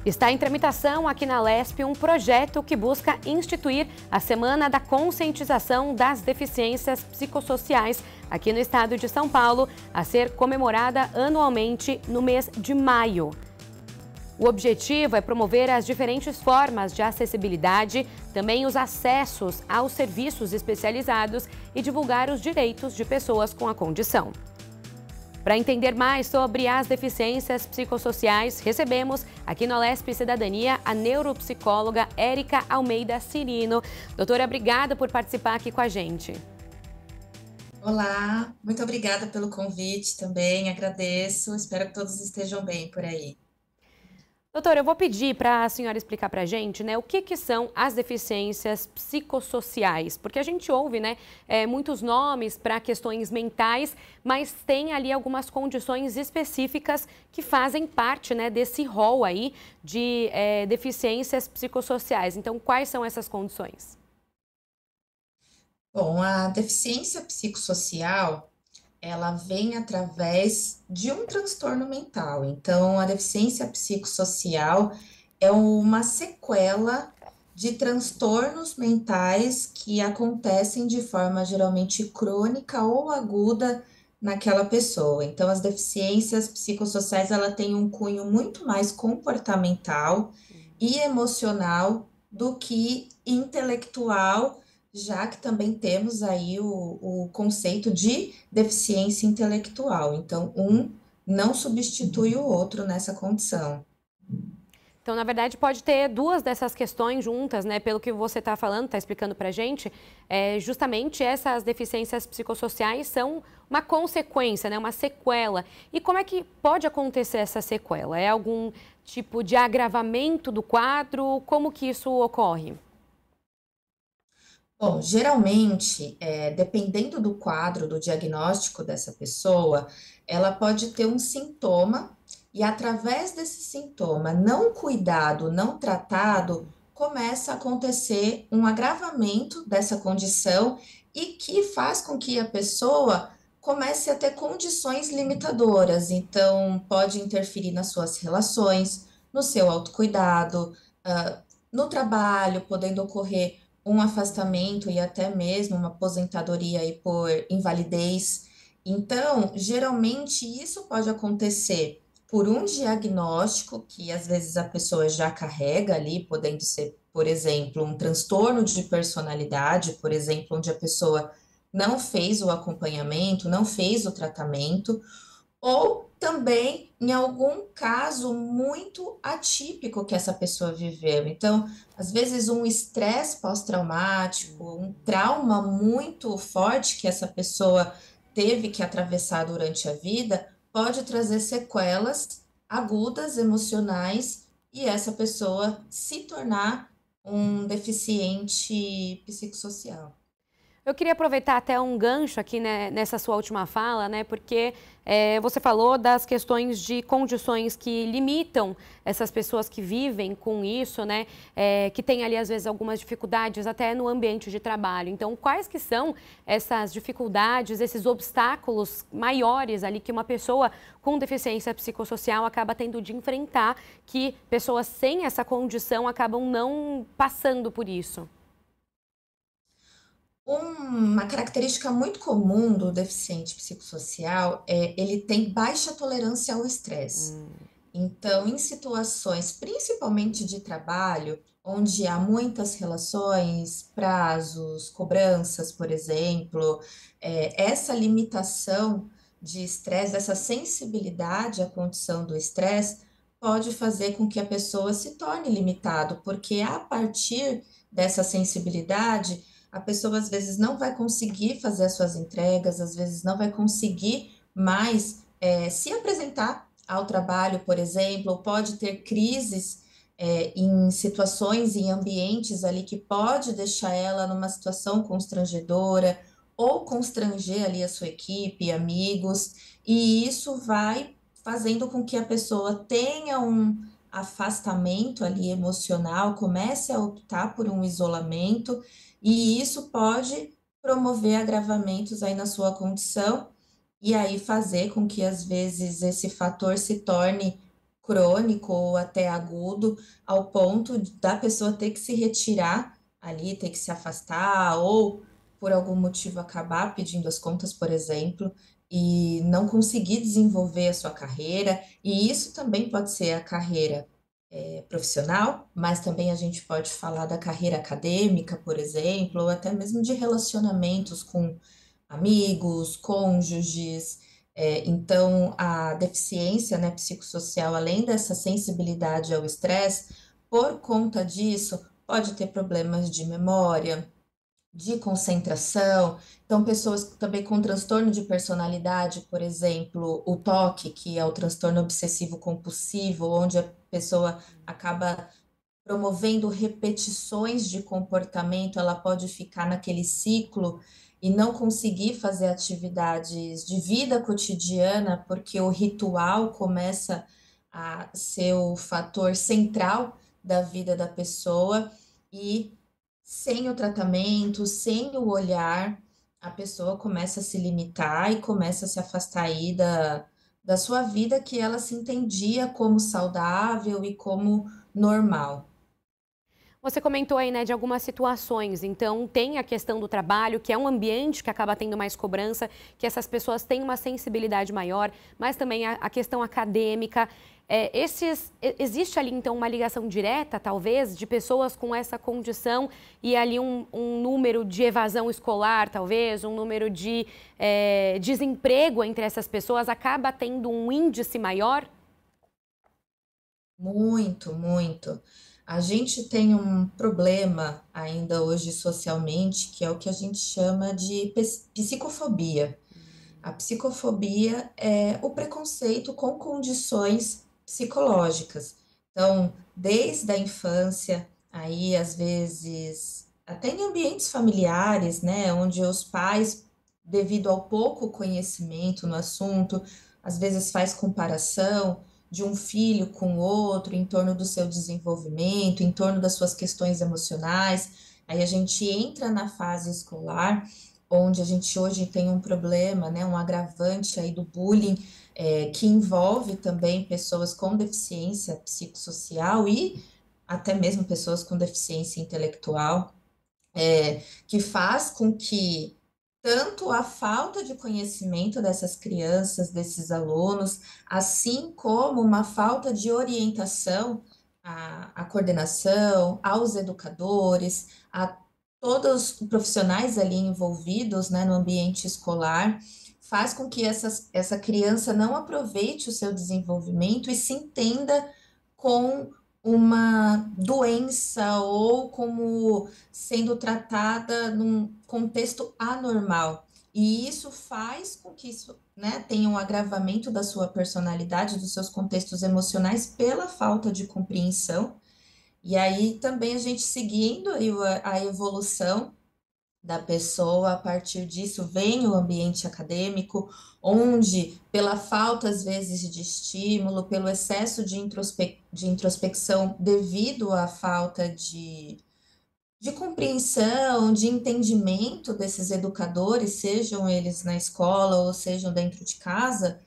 Está em tramitação aqui na Lesp um projeto que busca instituir a Semana da Conscientização das Deficiências Psicossociais aqui no estado de São Paulo, a ser comemorada anualmente no mês de maio. O objetivo é promover as diferentes formas de acessibilidade, também os acessos aos serviços especializados e divulgar os direitos de pessoas com a condição. Para entender mais sobre as deficiências psicossociais, recebemos aqui no Lesp Cidadania a neuropsicóloga Érica Almeida Cirino. Doutora, obrigada por participar aqui com a gente. Olá, muito obrigada pelo convite também, agradeço, espero que todos estejam bem por aí. Doutora, eu vou pedir para a senhora explicar para a gente, né, o que são as deficiências psicossociais, porque a gente ouve, né, muitos nomes para questões mentais, mas tem ali algumas condições específicas que fazem parte, né, desse rol aí de deficiências psicossociais. Então, quais são essas condições? Bom, a deficiência psicossocial, ela vem através de um transtorno mental. Então, a deficiência psicossocial é uma sequela de transtornos mentais que acontecem de forma geralmente crônica ou aguda naquela pessoa. Então, as deficiências psicossociais, ela tem um cunho muito mais comportamental e emocional do que intelectual, já que também temos aí o conceito de deficiência intelectual. Então, um não substitui o outro nessa condição. Então, na verdade, pode ter duas dessas questões juntas, né? Pelo que você está falando, está explicando para a gente, justamente essas deficiências psicossociais são uma consequência, né? Uma sequela. E como é que pode acontecer essa sequela? É algum tipo de agravamento do quadro? Como que isso ocorre? Bom, geralmente, dependendo do quadro, do diagnóstico dessa pessoa, ela pode ter um sintoma e, através desse sintoma não cuidado, não tratado, começa a acontecer um agravamento dessa condição e que faz com que a pessoa comece a ter condições limitadoras. Então, pode interferir nas suas relações, no seu autocuidado, no trabalho, podendo ocorrer um afastamento e até mesmo uma aposentadoria aí por invalidez. Então, geralmente isso pode acontecer por um diagnóstico que às vezes a pessoa já carrega ali, podendo ser, por exemplo, um transtorno de personalidade, por exemplo, onde a pessoa não fez o acompanhamento, não fez o tratamento, ou também em algum caso muito atípico que essa pessoa viveu. Então, às vezes, um estresse pós-traumático, um trauma muito forte que essa pessoa teve que atravessar durante a vida, pode trazer sequelas agudas emocionais e essa pessoa se tornar um deficiente psicossocial. Eu queria aproveitar até um gancho aqui, né, nessa sua última fala, né, porque você falou das questões de condições que limitam essas pessoas que vivem com isso, né, que têm ali às vezes algumas dificuldades até no ambiente de trabalho. Então, quais que são essas dificuldades, esses obstáculos maiores ali que uma pessoa com deficiência psicossocial acaba tendo de enfrentar, que pessoas sem essa condição acabam não passando por isso? Uma característica muito comum do deficiente psicossocial é ele tem baixa tolerância ao estresse. Então, em situações, principalmente de trabalho, onde há muitas relações, prazos, cobranças, por exemplo, essa limitação de estresse, essa sensibilidade à condição do estresse, pode fazer com que a pessoa se torne limitado, porque a partir dessa sensibilidade, a pessoa às vezes não vai conseguir fazer as suas entregas, às vezes não vai conseguir mais se apresentar ao trabalho, por exemplo, ou pode ter crises em situações, em ambientes ali que pode deixar ela numa situação constrangedora ou constranger ali a sua equipe, amigos, e isso vai fazendo com que a pessoa tenha um afastamento ali emocional, comece a optar por um isolamento, e isso pode promover agravamentos aí na sua condição e aí fazer com que às vezes esse fator se torne crônico ou até agudo, ao ponto da pessoa ter que se retirar ali, ter que se afastar, ou por algum motivo acabar pedindo as contas, por exemplo, e não conseguir desenvolver a sua carreira. E isso também pode ser a carreira profissional, mas também a gente pode falar da carreira acadêmica, por exemplo, ou até mesmo de relacionamentos com amigos, cônjuges. Então, a deficiência, né, psicossocial, além dessa sensibilidade ao estresse, por conta disso, pode ter problemas de memória, de concentração. Então, pessoas também com transtorno de personalidade, por exemplo, o TOC, que é o transtorno obsessivo compulsivo, onde a pessoa acaba promovendo repetições de comportamento, ela pode ficar naquele ciclo e não conseguir fazer atividades de vida cotidiana, porque o ritual começa a ser o fator central da vida da pessoa e sem o tratamento, sem o olhar, a pessoa começa a se limitar e começa a se afastar aí da sua vida que ela se entendia como saudável e como normal. Você comentou aí, né, de algumas situações. Então, tem a questão do trabalho, que é um ambiente que acaba tendo mais cobrança, que essas pessoas têm uma sensibilidade maior, mas também a questão acadêmica. Existe ali, então, uma ligação direta, talvez, de pessoas com essa condição e ali um número de evasão escolar, talvez, um número de desemprego entre essas pessoas acaba tendo um índice maior? Muito, muito. A gente tem um problema ainda hoje socialmente, que é o que a gente chama de psicofobia. A psicofobia é o preconceito com condições psicológicas. Então, desde a infância, aí às vezes, até em ambientes familiares, né, onde os pais, devido ao pouco conhecimento no assunto, às vezes faz comparação de um filho com outro em torno do seu desenvolvimento, em torno das suas questões emocionais. Aí a gente entra na fase escolar, onde a gente hoje tem um problema, né, um agravante aí do bullying, que envolve também pessoas com deficiência psicossocial e até mesmo pessoas com deficiência intelectual, que faz com que tanto a falta de conhecimento dessas crianças, desses alunos, assim como uma falta de orientação à coordenação, aos educadores, a todos os profissionais ali envolvidos, né, no ambiente escolar, faz com que essa criança não aproveite o seu desenvolvimento e se entenda com uma doença ou como sendo tratada num contexto anormal. E isso faz com que isso, né, tenha um agravamento da sua personalidade, dos seus contextos emocionais pela falta de compreensão. E aí também a gente seguindo aí a evolução da pessoa, a partir disso vem o ambiente acadêmico, onde, pela falta, às vezes, de estímulo, pelo excesso de introspecção, devido à falta de compreensão, de entendimento desses educadores, sejam eles na escola ou sejam dentro de casa,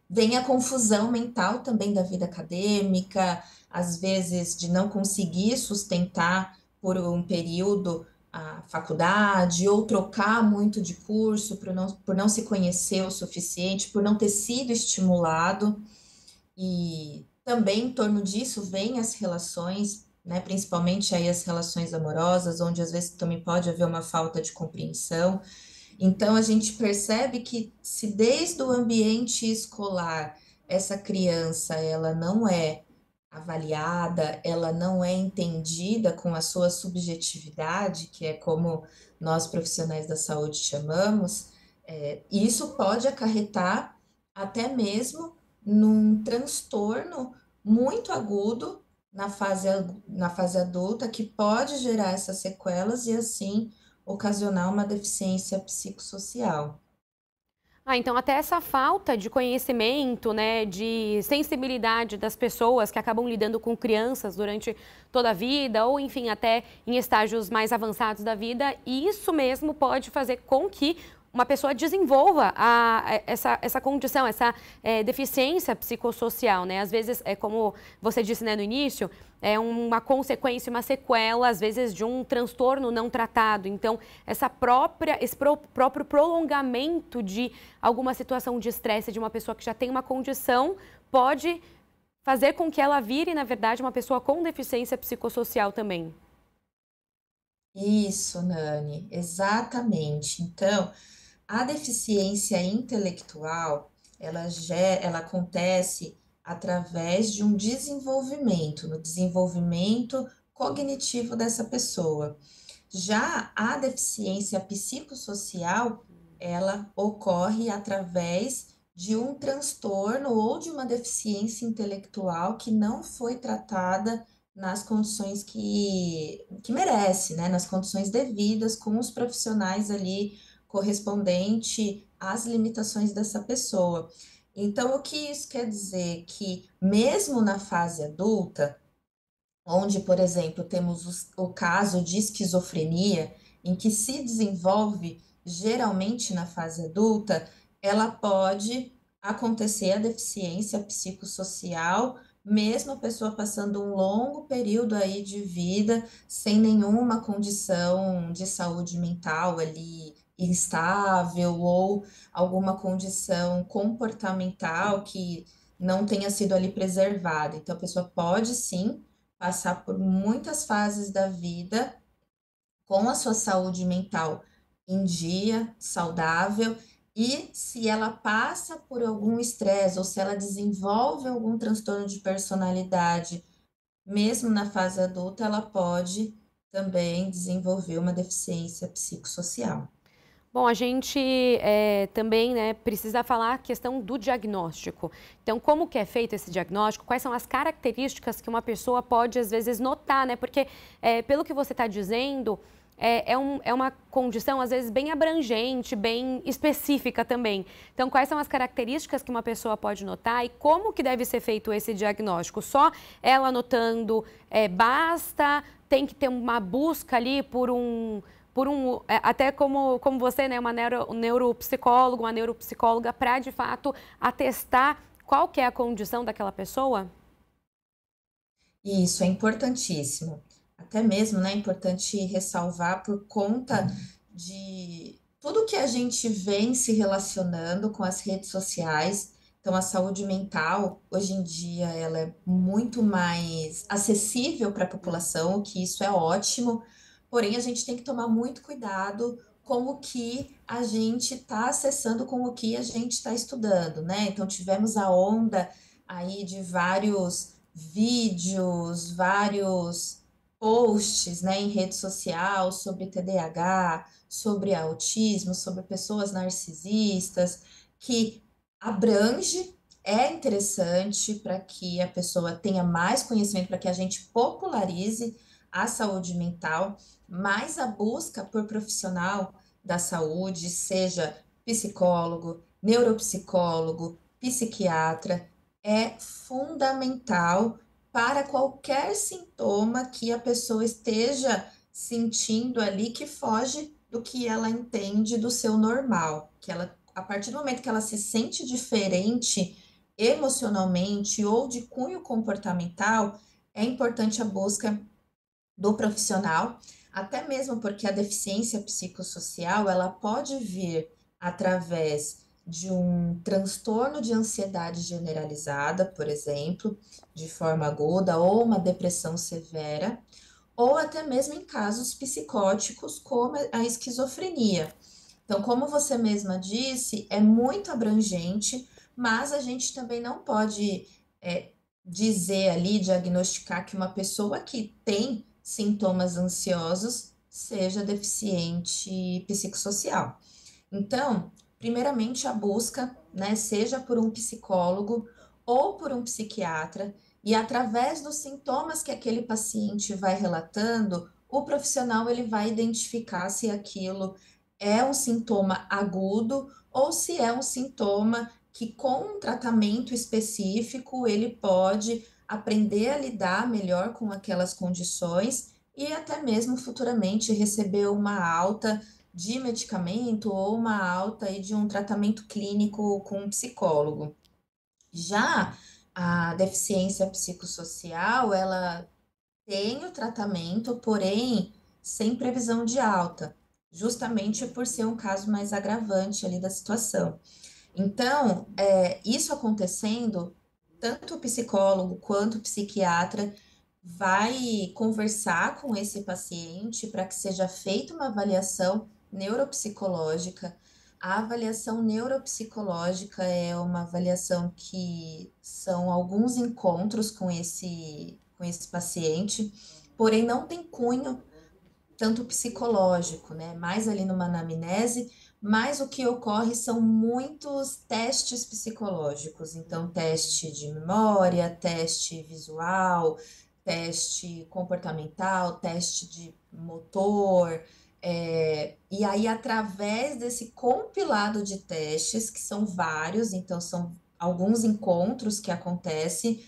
vem a confusão mental também da vida acadêmica, às vezes de não conseguir sustentar por um período a faculdade, ou trocar muito de curso por não se conhecer o suficiente, por não ter sido estimulado. E também em torno disso vem as relações, né, principalmente aí as relações amorosas, onde às vezes também pode haver uma falta de compreensão. Então, a gente percebe que se desde o ambiente escolar essa criança ela não é avaliada, ela não é entendida com a sua subjetividade, que é como nós profissionais da saúde chamamos, isso pode acarretar até mesmo num transtorno muito agudo na fase adulta, que pode gerar essas sequelas e assim ocasionar uma deficiência psicossocial. Então até essa falta de conhecimento, né, de sensibilidade das pessoas que acabam lidando com crianças durante toda a vida, ou enfim, até em estágios mais avançados da vida, e isso mesmo pode fazer com que uma pessoa desenvolva essa condição, essa deficiência psicossocial, né? Às vezes, como você disse, né, no início, é uma consequência, uma sequela, às vezes, de um transtorno não tratado. Então, esse próprio prolongamento de alguma situação de estresse de uma pessoa que já tem uma condição pode fazer com que ela vire, na verdade, uma pessoa com deficiência psicossocial também. Isso, Nani, exatamente. Então, a deficiência intelectual, ela acontece através de um desenvolvimento, no desenvolvimento cognitivo dessa pessoa. Já a deficiência psicossocial, ela ocorre através de um transtorno ou de uma deficiência intelectual que não foi tratada nas condições que merece, né? Nas condições devidas, com os profissionais ali correspondente às limitações dessa pessoa. Então, o que isso quer dizer? Que mesmo na fase adulta, onde, por exemplo, temos o caso de esquizofrenia, em que se desenvolve geralmente na fase adulta, ela pode acontecer a deficiência psicossocial, mesmo a pessoa passando um longo período aí de vida sem nenhuma condição de saúde mental ali instável ou alguma condição comportamental que não tenha sido ali preservada. Então, a pessoa pode sim passar por muitas fases da vida com a sua saúde mental em dia, saudável, e se ela passa por algum estresse ou se ela desenvolve algum transtorno de personalidade, mesmo na fase adulta, ela pode também desenvolver uma deficiência psicossocial. Bom, a gente também, né, precisa falar a questão do diagnóstico. Então, como que é feito esse diagnóstico? Quais são as características que uma pessoa pode, às vezes, notar, né? Porque, pelo que você está dizendo, é uma condição, às vezes, bem abrangente, bem específica também. Então, quais são as características que uma pessoa pode notar e como que deve ser feito esse diagnóstico? Só ela notando basta? Tem que ter uma busca ali até como você, né, um neuropsicólogo, uma neuropsicóloga, para de fato atestar qual que é a condição daquela pessoa? Isso é importantíssimo. Até mesmo, né, é importante ressalvar por conta de tudo que a gente vem se relacionando com as redes sociais. Então, a saúde mental, hoje em dia, ela é muito mais acessível para a população, o que isso é ótimo. Porém, a gente tem que tomar muito cuidado com o que a gente está acessando, com o que a gente está estudando, né? Então, tivemos a onda aí de vários vídeos, vários posts, né, em rede social sobre TDAH, sobre autismo, sobre pessoas narcisistas, que abrange, é interessante para que a pessoa tenha mais conhecimento, para que a gente popularize a saúde mental, mas a busca por profissional da saúde, seja psicólogo, neuropsicólogo, psiquiatra, é fundamental para qualquer sintoma que a pessoa esteja sentindo ali que foge do que ela entende do seu normal, que ela, a partir do momento que ela se sente diferente emocionalmente ou de cunho comportamental, é importante a busca do profissional, até mesmo porque a deficiência psicossocial, ela pode vir através de um transtorno de ansiedade generalizada, por exemplo, de forma aguda, ou uma depressão severa, ou até mesmo em casos psicóticos, como a esquizofrenia. Então, como você mesma disse, é muito abrangente, mas a gente também não pode dizer ali, diagnosticar que uma pessoa que tem sintomas ansiosos seja deficiente psicossocial. Então, primeiramente a busca, né, seja por um psicólogo ou por um psiquiatra, e através dos sintomas que aquele paciente vai relatando, o profissional ele vai identificar se aquilo é um sintoma agudo ou se é um sintoma que com um tratamento específico ele pode aprender a lidar melhor com aquelas condições e até mesmo futuramente receber uma alta de medicamento ou uma alta aí de um tratamento clínico com um psicólogo. Já a deficiência psicossocial, ela tem o tratamento, porém sem previsão de alta, justamente por ser um caso mais agravante ali da situação. Então, isso acontecendo, tanto o psicólogo quanto o psiquiatra vai conversar com esse paciente para que seja feita uma avaliação neuropsicológica. A avaliação neuropsicológica é uma avaliação que são alguns encontros com esse paciente, porém não tem cunho tanto psicológico, né? Mais ali numa anamnese, mas o que ocorre são muitos testes psicológicos. Então, teste de memória, teste visual, teste comportamental, teste de motor. E aí, através desse compilado de testes, que são vários, então são alguns encontros que acontecem,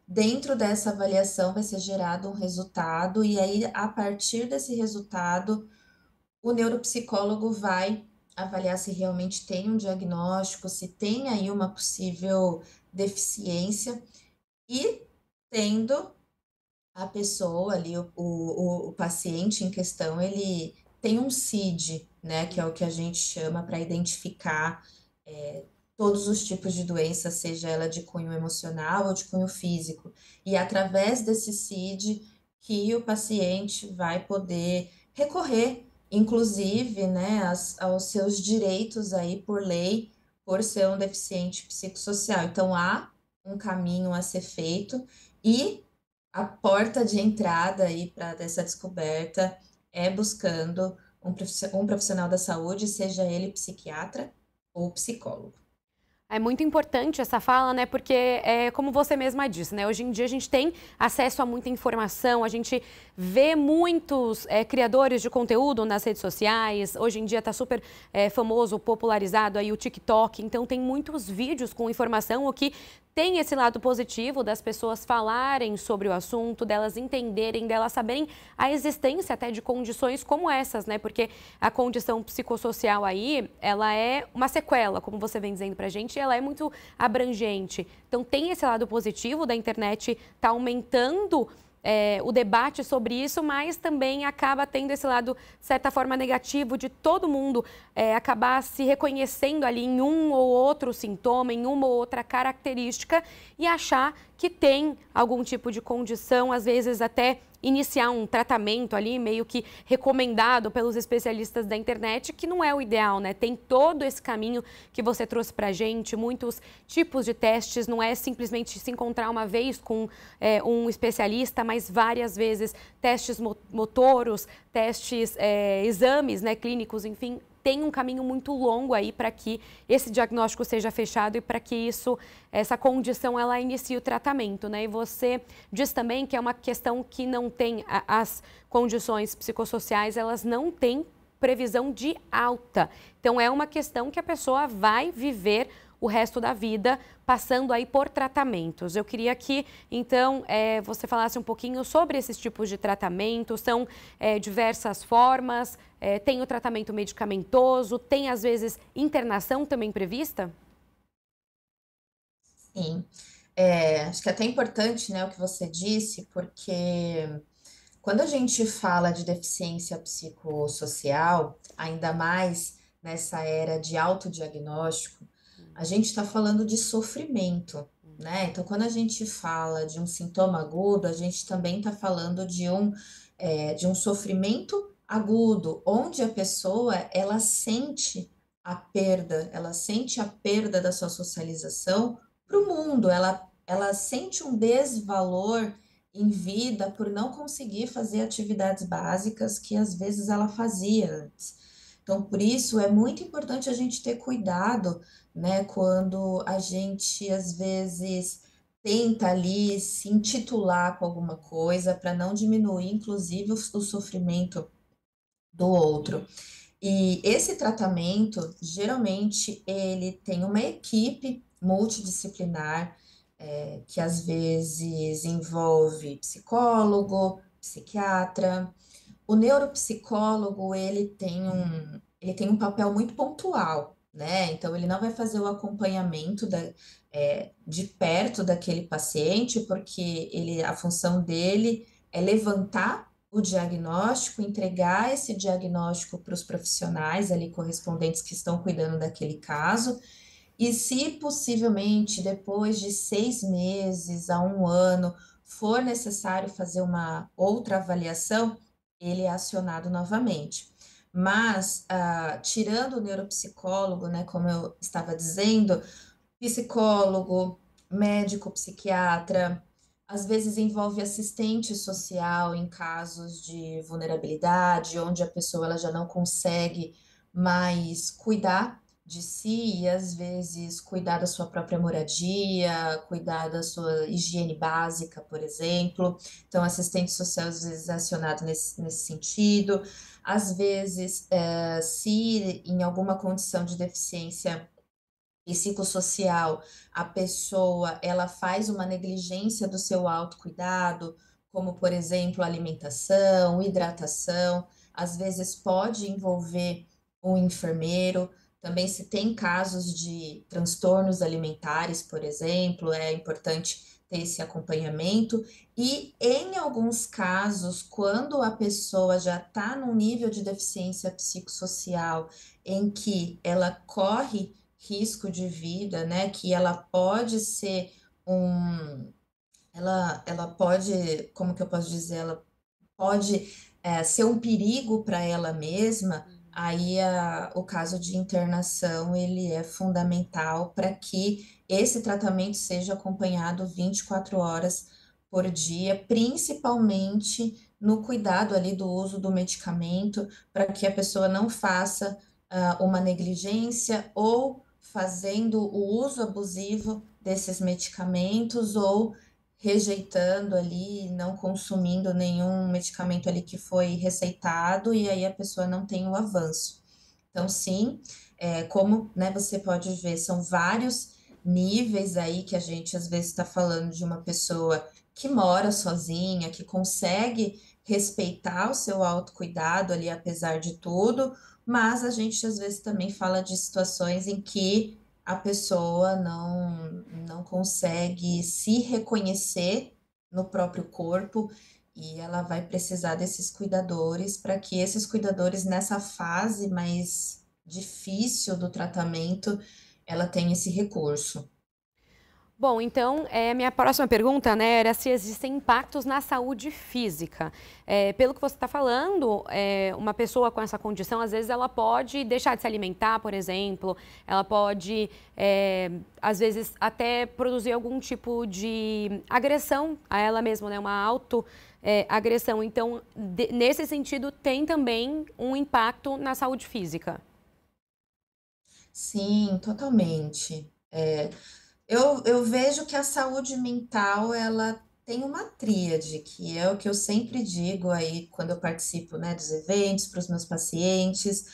dentro dessa avaliação vai ser gerado um resultado, e aí, a partir desse resultado, o neuropsicólogo vai avaliar se realmente tem um diagnóstico, se tem aí uma possível deficiência, e tendo a pessoa ali, o paciente em questão, ele tem um CID, né, que é o que a gente chama para identificar todos os tipos de doença, seja ela de cunho emocional ou de cunho físico. E através desse CID que o paciente vai poder recorrer, inclusive, né, aos seus direitos aí por lei, por ser um deficiente psicossocial. Então, há um caminho a ser feito e a porta de entrada aí para essa descoberta é buscando um profissional da saúde, seja ele psiquiatra ou psicólogo. É muito importante essa fala, né? Porque, como você mesma disse, né? Hoje em dia a gente tem acesso a muita informação, a gente vê muitos criadores de conteúdo nas redes sociais. Hoje em dia está super famoso, popularizado aí o TikTok. Então tem muitos vídeos com informação, o que tem esse lado positivo das pessoas falarem sobre o assunto, delas entenderem, delas saberem a existência até de condições como essas, né? Porque a condição psicossocial aí, ela é uma sequela, como você vem dizendo pra gente, e ela é muito abrangente. Então tem esse lado positivo da internet tá aumentando o debate sobre isso, mas também acaba tendo esse lado, de certa forma, negativo de todo mundo acabar se reconhecendo ali em um ou outro sintoma, em uma ou outra característica e achar que tem algum tipo de condição, às vezes até iniciar um tratamento ali meio que recomendado pelos especialistas da internet, que não é o ideal, né? Tem todo esse caminho que você trouxe pra gente, muitos tipos de testes, não é simplesmente se encontrar uma vez com um especialista, mas várias vezes testes motoros, testes, exames, né, clínicos, enfim, tem um caminho muito longo aí para que esse diagnóstico seja fechado e para que essa condição, ela inicie o tratamento, né? E você diz também que é uma questão que não tem, as condições psicossociais, elas não têm previsão de alta. Então, é uma questão que a pessoa vai viver o resto da vida, passando aí por tratamentos. Eu queria que, então, você falasse um pouquinho sobre esses tipos de tratamento. São diversas formas, tem o tratamento medicamentoso, tem, às vezes, internação também prevista? Sim, acho que é até importante, né, o que você disse, porque quando a gente fala de deficiência psicossocial, ainda mais nessa era de autodiagnóstico, a gente está falando de sofrimento, né? Então, quando a gente fala de um sintoma agudo, a gente também está falando de um sofrimento agudo, onde a pessoa, ela sente a perda da sua socialização para o mundo, ela sente um desvalor em vida por não conseguir fazer atividades básicas que às vezes ela fazia antes. Então, por isso é muito importante a gente ter cuidado, né, quando a gente às vezes tenta ali se intitular com alguma coisa para não diminuir, inclusive, o sofrimento do outro. E esse tratamento, geralmente, ele tem uma equipe multidisciplinar, que às vezes envolve psicólogo, psiquiatra. O neuropsicólogo, ele tem um papel muito pontual, né? Então, ele não vai fazer o acompanhamento de perto daquele paciente, porque a função dele é levantar o diagnóstico, entregar esse diagnóstico para os profissionais ali correspondentes que estão cuidando daquele caso, e se possivelmente depois de 6 meses a um ano for necessário fazer uma outra avaliação, ele é acionado novamente. Mas, tirando o neuropsicólogo, né, como eu estava dizendo, psicólogo, médico, psiquiatra, às vezes envolve assistente social em casos de vulnerabilidade, onde a pessoa ela já não consegue mais cuidar de si e às vezes cuidar da sua própria moradia, cuidar da sua higiene básica, por exemplo. Então, assistente social às vezes é acionado nesse sentido. Às vezes, se em alguma condição de deficiência psicossocial, a pessoa ela faz uma negligência do seu autocuidado, como por exemplo alimentação, hidratação, às vezes pode envolver um enfermeiro. Também se tem casos de transtornos alimentares, por exemplo, é importante ter esse acompanhamento. E em alguns casos, quando a pessoa já está num nível de deficiência psicossocial em que ela corre risco de vida, né? Que ela pode ser um, ela pode, como que eu posso dizer, ela pode ser um perigo para ela mesma. Aí o caso de internação ele é fundamental para que esse tratamento seja acompanhado 24 horas por dia, principalmente no cuidado ali do uso do medicamento, para que a pessoa não faça uma negligência ou fazendo o uso abusivo desses medicamentos ou rejeitando ali, não consumindo nenhum medicamento ali que foi receitado e aí a pessoa não tem o avanço. Então, sim, como, né, você pode ver, são vários níveis aí que a gente às vezes está falando de uma pessoa que mora sozinha, que consegue respeitar o seu autocuidado ali, apesar de tudo, mas a gente às vezes também fala de situações em que a pessoa não consegue se reconhecer no próprio corpo e ela vai precisar desses cuidadores para que esses cuidadores, nessa fase mais difícil do tratamento, ela tenha esse recurso. Bom, então, minha próxima pergunta, né, era se existem impactos na saúde física. Pelo que você está falando, uma pessoa com essa condição, às vezes, ela pode deixar de se alimentar, por exemplo, ela pode, às vezes, até produzir algum tipo de agressão a ela mesma, né, uma autoagressão. Então, nesse sentido, tem também um impacto na saúde física. Sim, totalmente. Eu vejo que a saúde mental, ela tem uma tríade, que é o que eu sempre digo aí quando eu participo, né, dos eventos para os meus pacientes,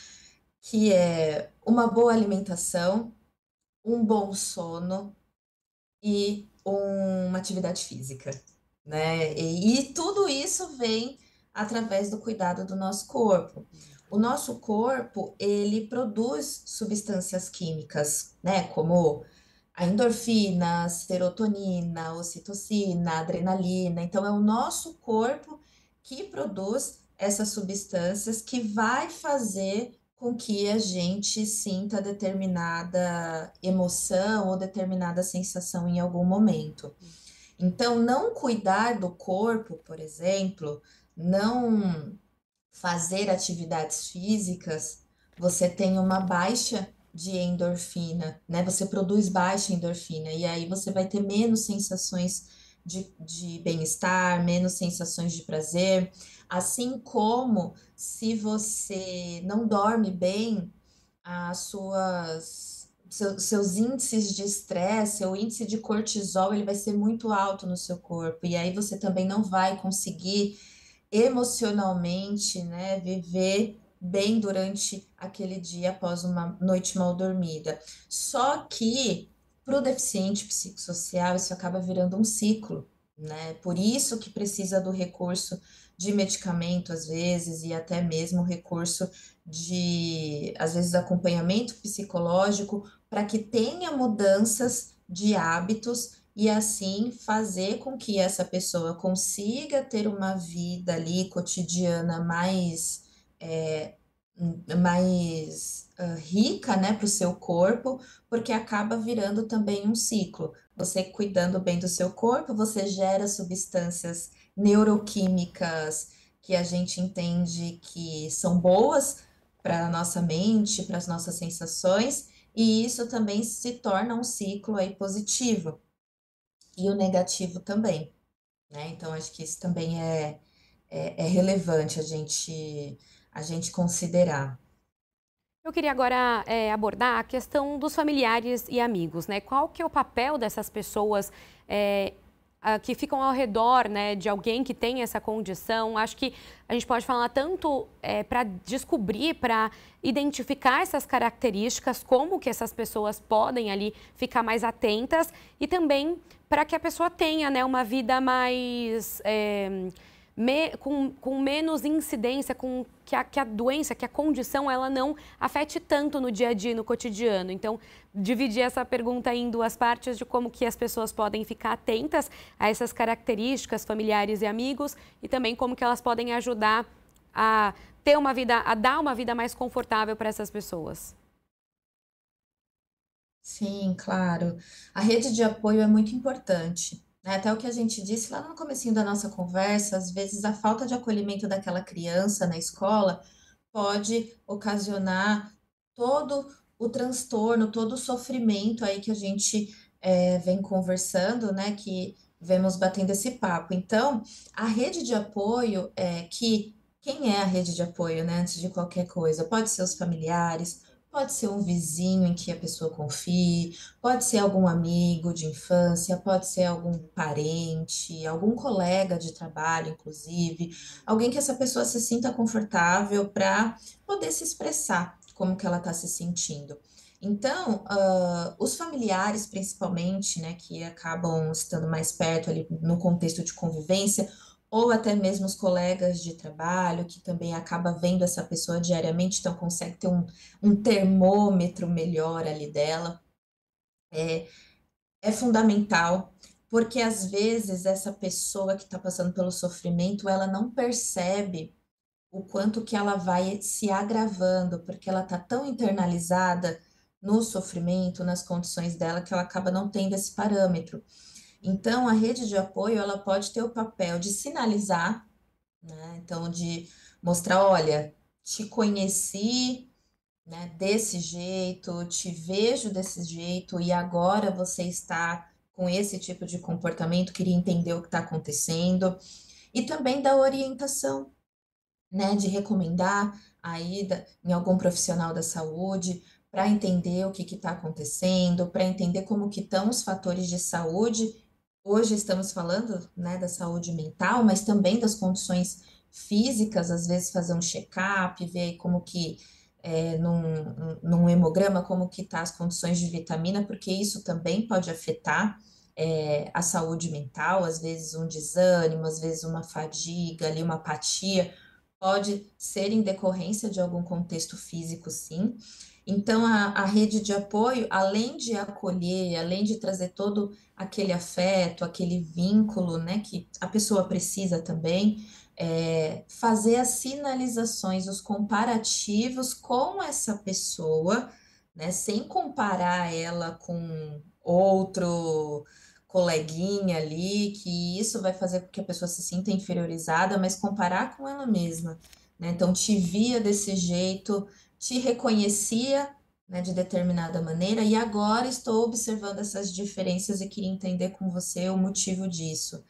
que é uma boa alimentação, um bom sono e uma atividade física, né? E tudo isso vem através do cuidado do nosso corpo. O nosso corpo, ele produz substâncias químicas, né, como a endorfina, a serotonina, a ocitocina, a adrenalina. Então, é o nosso corpo que produz essas substâncias que vai fazer com que a gente sinta determinada emoção ou determinada sensação em algum momento. Então, não cuidar do corpo, por exemplo, não fazer atividades físicas, você tem uma baixa de endorfina, né? Você produz baixa endorfina, e aí você vai ter menos sensações de bem-estar, menos sensações de prazer. Assim como se você não dorme bem, seus índices de estresse, seu índice de cortisol, ele vai ser muito alto no seu corpo, e aí você também não vai conseguir emocionalmente, né, viver bem durante aquele dia após uma noite mal dormida. Só que para o deficiente psicossocial isso acaba virando um ciclo, né? Por isso que precisa do recurso de medicamento, às vezes, e até mesmo recurso de, às vezes, acompanhamento psicológico, para que tenha mudanças de hábitos e assim fazer com que essa pessoa consiga ter uma vida ali cotidiana é, mais rica, né, para o seu corpo, porque acaba virando também um ciclo. Você cuidando bem do seu corpo, você gera substâncias neuroquímicas que a gente entende que são boas para a nossa mente, para as nossas sensações, e isso também se torna um ciclo aí positivo, e o negativo também, né? Então, acho que isso também é relevante a gente considerar. Eu queria agora abordar a questão dos familiares e amigos, né? Qual que é o papel dessas pessoas que ficam ao redor, né, de alguém que tem essa condição? Acho que a gente pode falar tanto para descobrir, para identificar essas características, como que essas pessoas podem ali ficar mais atentas e também para que a pessoa tenha, né, uma vida mais com menos incidência, com que a doença, que a condição, ela não afete tanto no dia a dia, no cotidiano. Então, dividir essa pergunta em duas partes de como que as pessoas podem ficar atentas a essas características familiares e amigos e também como que elas podem ajudar a ter uma vida, a dar uma vida mais confortável para essas pessoas. Sim, claro. A rede de apoio é muito importante, né? Até o que a gente disse lá no comecinho da nossa conversa, às vezes a falta de acolhimento daquela criança na escola pode ocasionar todo o transtorno, todo o sofrimento aí que a gente vem conversando, né? Que vemos batendo esse papo. Então, a rede de apoio quem é a rede de apoio, né? Antes de qualquer coisa, pode ser os familiares. Pode ser um vizinho em que a pessoa confie, pode ser algum amigo de infância, pode ser algum parente, algum colega de trabalho, inclusive, alguém que essa pessoa se sinta confortável para poder se expressar como que ela está se sentindo. Então, os familiares, principalmente, né, que acabam estando mais perto ali no contexto de convivência, ou até mesmo os colegas de trabalho, que também acaba vendo essa pessoa diariamente, então consegue ter um termômetro melhor ali dela, é, é fundamental, porque às vezes essa pessoa que está passando pelo sofrimento, ela não percebe o quanto que ela vai se agravando, porque ela está tão internalizada no sofrimento, nas condições dela, que ela acaba não tendo esse parâmetro. Então, a rede de apoio, ela pode ter o papel de sinalizar, né? Então, de mostrar, olha, te conheci, né, desse jeito, te vejo desse jeito e agora você está com esse tipo de comportamento, queria entender o que está acontecendo. E também da orientação, né, de recomendar a ida em algum profissional da saúde para entender o que está acontecendo, para entender como que estão os fatores de saúde. Hoje estamos falando, né, da saúde mental, mas também das condições físicas, às vezes fazer um check-up, ver aí como que num hemograma como que tá as condições de vitamina, porque isso também pode afetar a saúde mental, às vezes um desânimo, às vezes uma fadiga, ali uma apatia, pode ser em decorrência de algum contexto físico, sim. Então, a rede de apoio, além de acolher, além de trazer todo aquele afeto, aquele vínculo, né, que a pessoa precisa também, fazer as sinalizações, os comparativos com essa pessoa, né, sem comparar ela com outro coleguinha ali, que isso vai fazer com que a pessoa se sinta inferiorizada, mas comparar com ela mesma, né? Então, te via desse jeito, te reconhecia, né, de determinada maneira, e agora estou observando essas diferenças e queria entender com você o motivo disso.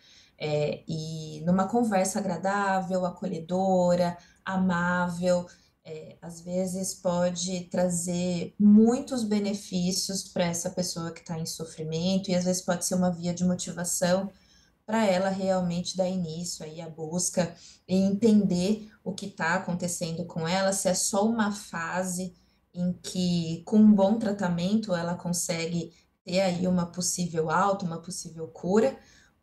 E numa conversa agradável, acolhedora, amável, às vezes pode trazer muitos benefícios para essa pessoa que está em sofrimento, e às vezes pode ser uma via de motivação para ela realmente dar início aí à busca e entender o que está acontecendo com ela, se é só uma fase em que, com um bom tratamento, ela consegue ter aí uma possível alta, uma possível cura,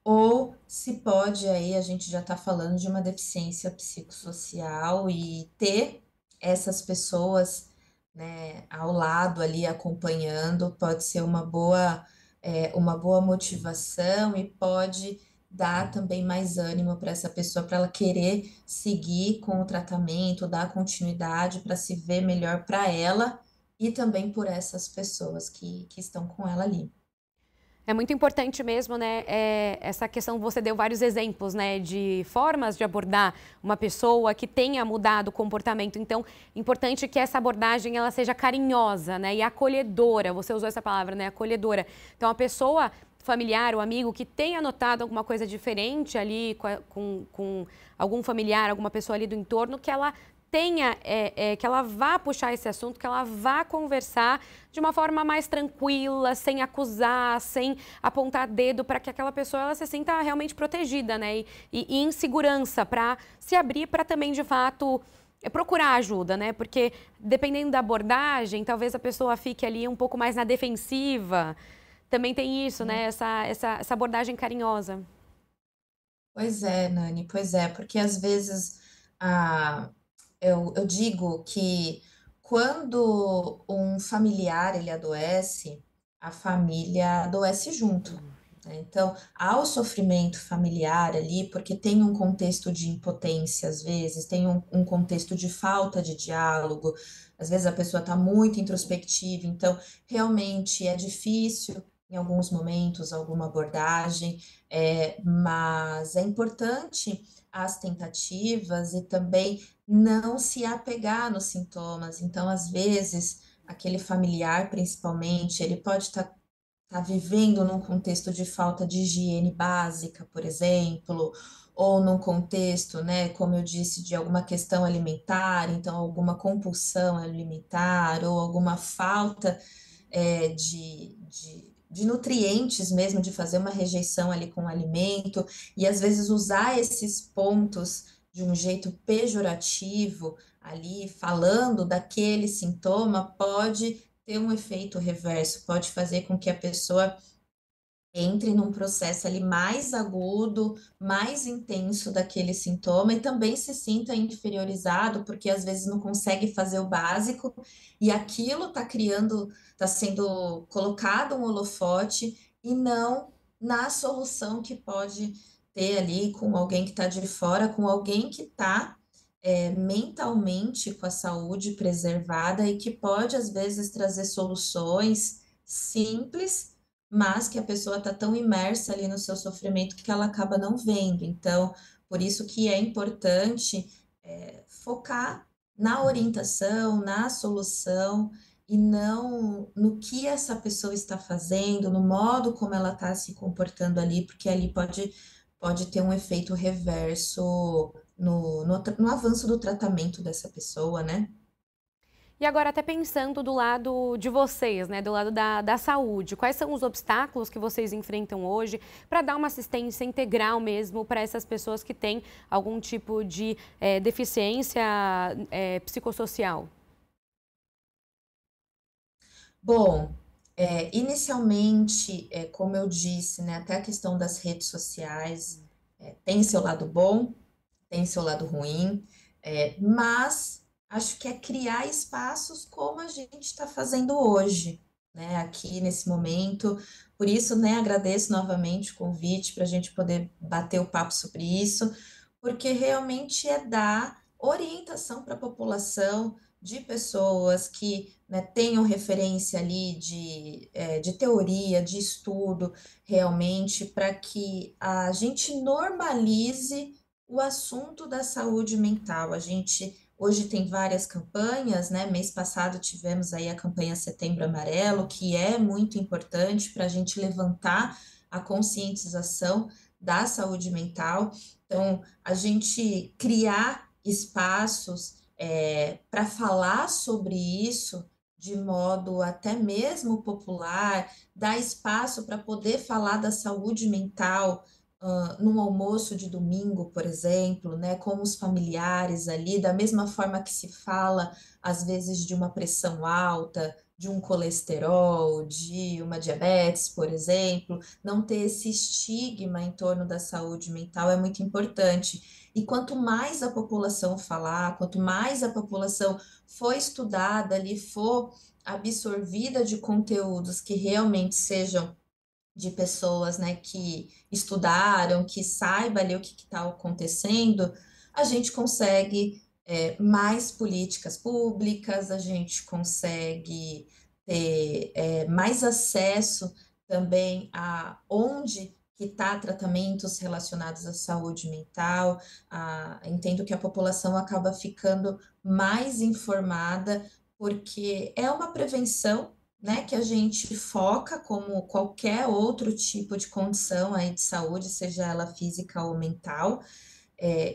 ou se pode aí, a gente já está falando de uma deficiência psicossocial e ter essas pessoas, né, ao lado ali acompanhando pode ser uma boa motivação e pode dar também mais ânimo para essa pessoa, para ela querer seguir com o tratamento, dar continuidade para se ver melhor para ela e também por essas pessoas que estão com ela ali. É muito importante mesmo, né, essa questão, você deu vários exemplos, né, de formas de abordar uma pessoa que tenha mudado o comportamento. Então, importante que essa abordagem ela seja carinhosa, né, e acolhedora. Você usou essa palavra, né, acolhedora. Então, a pessoa familiar, o amigo que tenha notado alguma coisa diferente ali com algum familiar, alguma pessoa ali do entorno, que ela tenha, que ela vá puxar esse assunto, que ela vá conversar de uma forma mais tranquila, sem acusar, sem apontar dedo, para que aquela pessoa ela se sinta realmente protegida, né? E em segurança, para se abrir, para também, de fato, procurar ajuda, né? Porque dependendo da abordagem, talvez a pessoa fique ali um pouco mais na defensiva. Também tem isso, né? Essa abordagem carinhosa. Pois é, Nani, pois é, porque às vezes eu digo que quando um familiar ele adoece, a família adoece junto, né? Então, há o sofrimento familiar ali, porque tem um contexto de impotência, às vezes, tem um contexto de falta de diálogo, às vezes a pessoa está muito introspectiva, então realmente é difícil em alguns momentos alguma abordagem, mas é importante as tentativas e também não se apegar nos sintomas. Então, às vezes, aquele familiar, principalmente, ele pode estar vivendo num contexto de falta de higiene básica, por exemplo, ou num contexto, né, como eu disse, de alguma questão alimentar, então alguma compulsão alimentar ou alguma falta de nutrientes mesmo, de fazer uma rejeição ali com o alimento, e às vezes usar esses pontos de um jeito pejorativo, ali falando daquele sintoma, pode ter um efeito reverso, pode fazer com que a pessoa entre num processo ali mais agudo, mais intenso daquele sintoma e também se sinta inferiorizado, porque às vezes não consegue fazer o básico e aquilo está criando, está sendo colocado um holofote e não na solução que pode ter ali com alguém que está de fora, com alguém que está mentalmente com a saúde preservada e que pode às vezes trazer soluções simples, mas que a pessoa está tão imersa ali no seu sofrimento que ela acaba não vendo. Então, por isso que é importante focar na orientação, na solução e não no que essa pessoa está fazendo, no modo como ela está se comportando ali, porque ali pode ter um efeito reverso no avanço do tratamento dessa pessoa, né? E agora, até pensando do lado de vocês, né, do lado da saúde, quais são os obstáculos que vocês enfrentam hoje para dar uma assistência integral mesmo para essas pessoas que têm algum tipo de deficiência psicossocial? Bom, inicialmente, como eu disse, né, até a questão das redes sociais tem seu lado bom, tem seu lado ruim, mas acho que é criar espaços como a gente está fazendo hoje, né, aqui nesse momento. Por isso, né, agradeço novamente o convite para a gente poder bater o papo sobre isso, porque realmente é dar orientação para a população de pessoas que, né, tenham referência ali de teoria, de estudo, realmente, para que a gente normalize o assunto da saúde mental. A gente hoje tem várias campanhas, né? Mês passado tivemos aí a campanha Setembro Amarelo, que é muito importante para a gente levantar a conscientização da saúde mental. Então, a gente criar espaços para falar sobre isso de modo até mesmo popular, dar espaço para poder falar da saúde mental num almoço de domingo, por exemplo, né, com os familiares ali, da mesma forma que se fala, às vezes, de uma pressão alta, de um colesterol, de uma diabetes, por exemplo, não ter esse estigma em torno da saúde mental é muito importante. E quanto mais a população falar, quanto mais a população for estudada ali, for absorvida de conteúdos que realmente sejam de pessoas, né, que estudaram, que saiba ali o que está acontecendo, a gente consegue mais políticas públicas, a gente consegue ter mais acesso também a onde que está tratamentos relacionados à saúde mental. Entendo que a população acaba ficando mais informada, porque é uma prevenção, né, que a gente foca como qualquer outro tipo de condição aí de saúde, seja ela física ou mental.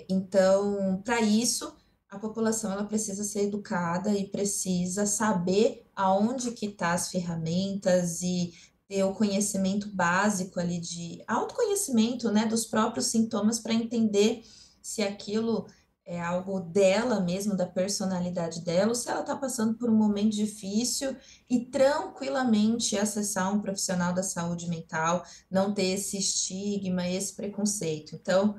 Então, para isso, a população ela precisa ser educada e precisa saber aonde que tá as ferramentas e ter o conhecimento básico ali de autoconhecimento, né, dos próprios sintomas para entender se aquilo é algo dela mesmo, da personalidade dela, ou se ela está passando por um momento difícil e tranquilamente acessar um profissional da saúde mental, não ter esse estigma, esse preconceito. Então,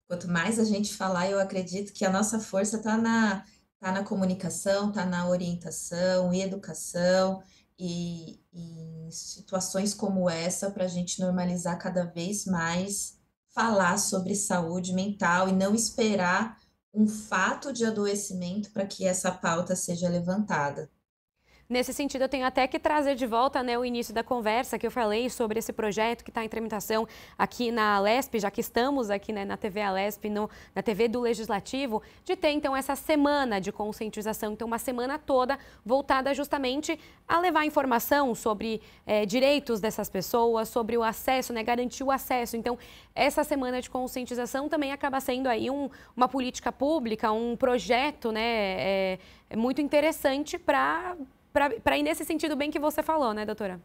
quanto mais a gente falar, eu acredito que a nossa força tá na comunicação, está na orientação e educação, e em situações como essa, para a gente normalizar cada vez mais falar sobre saúde mental e não esperar um fato de adoecimento para que essa pauta seja levantada. Nesse sentido, eu tenho até que trazer de volta, né, o início da conversa que eu falei sobre esse projeto que está em tramitação aqui na Alesp, já que estamos aqui, né, na TV Alesp, na TV do Legislativo, de ter então essa semana de conscientização, então uma semana toda voltada justamente a levar informação sobre direitos dessas pessoas, sobre o acesso, né, garantir o acesso. Então, essa semana de conscientização também acaba sendo aí uma política pública, um projeto, né, muito interessante para ir nesse sentido bem que você falou, né, doutora?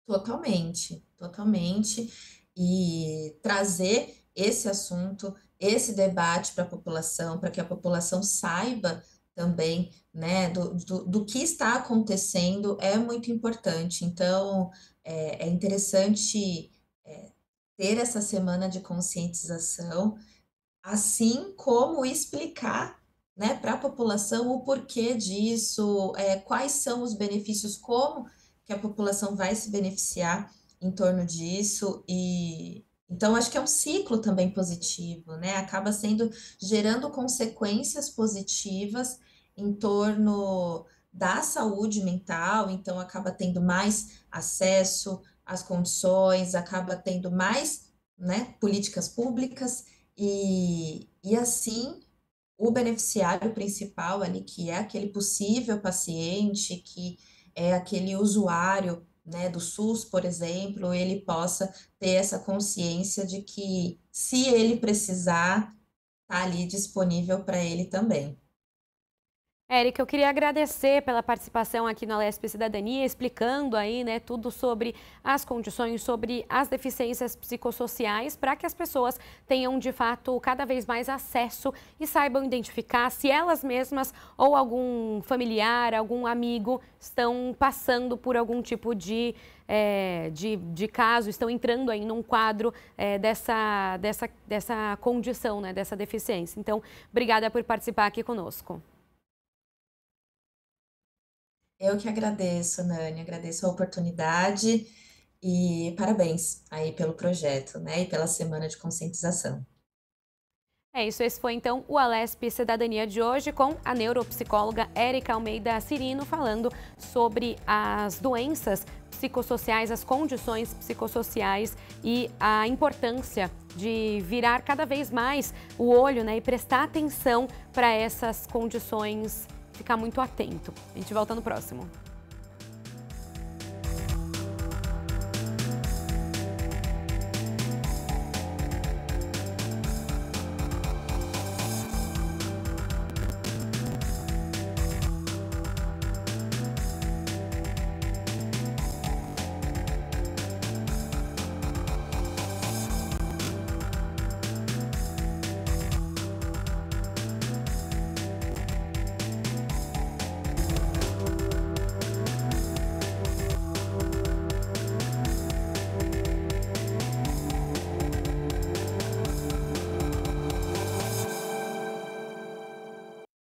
Totalmente, totalmente. E trazer esse assunto, esse debate para a população, para que a população saiba também, né, do que está acontecendo, é muito importante. Então, é interessante ter essa semana de conscientização, assim como explicar, né, para a população o porquê disso, quais são os benefícios, como que a população vai se beneficiar em torno disso, e então acho que é um ciclo também positivo, né? Acaba gerando consequências positivas em torno da saúde mental, então acaba tendo mais acesso às condições, acaba tendo mais, né, políticas públicas e assim, o beneficiário principal ali, que é aquele possível paciente, que é aquele usuário, né, do SUS, por exemplo, ele possa ter essa consciência de que, se ele precisar, tá ali disponível para ele também. Érica, eu queria agradecer pela participação aqui no Alesp Cidadania, explicando aí, né, tudo sobre as condições, sobre as deficiências psicossociais, para que as pessoas tenham, de fato, cada vez mais acesso e saibam identificar se elas mesmas ou algum familiar, algum amigo estão passando por algum tipo de caso, estão entrando aí num quadro dessa condição, né, dessa deficiência. Então, obrigada por participar aqui conosco. Eu que agradeço, Nani, agradeço a oportunidade e parabéns aí pelo projeto, né, e pela semana de conscientização. É isso, esse foi então o Alesp Cidadania de hoje com a neuropsicóloga Érica Almeida Cirino falando sobre as doenças psicossociais, as condições psicossociais e a importância de virar cada vez mais o olho, né, e prestar atenção para essas condições, ficar muito atento. A gente volta no próximo.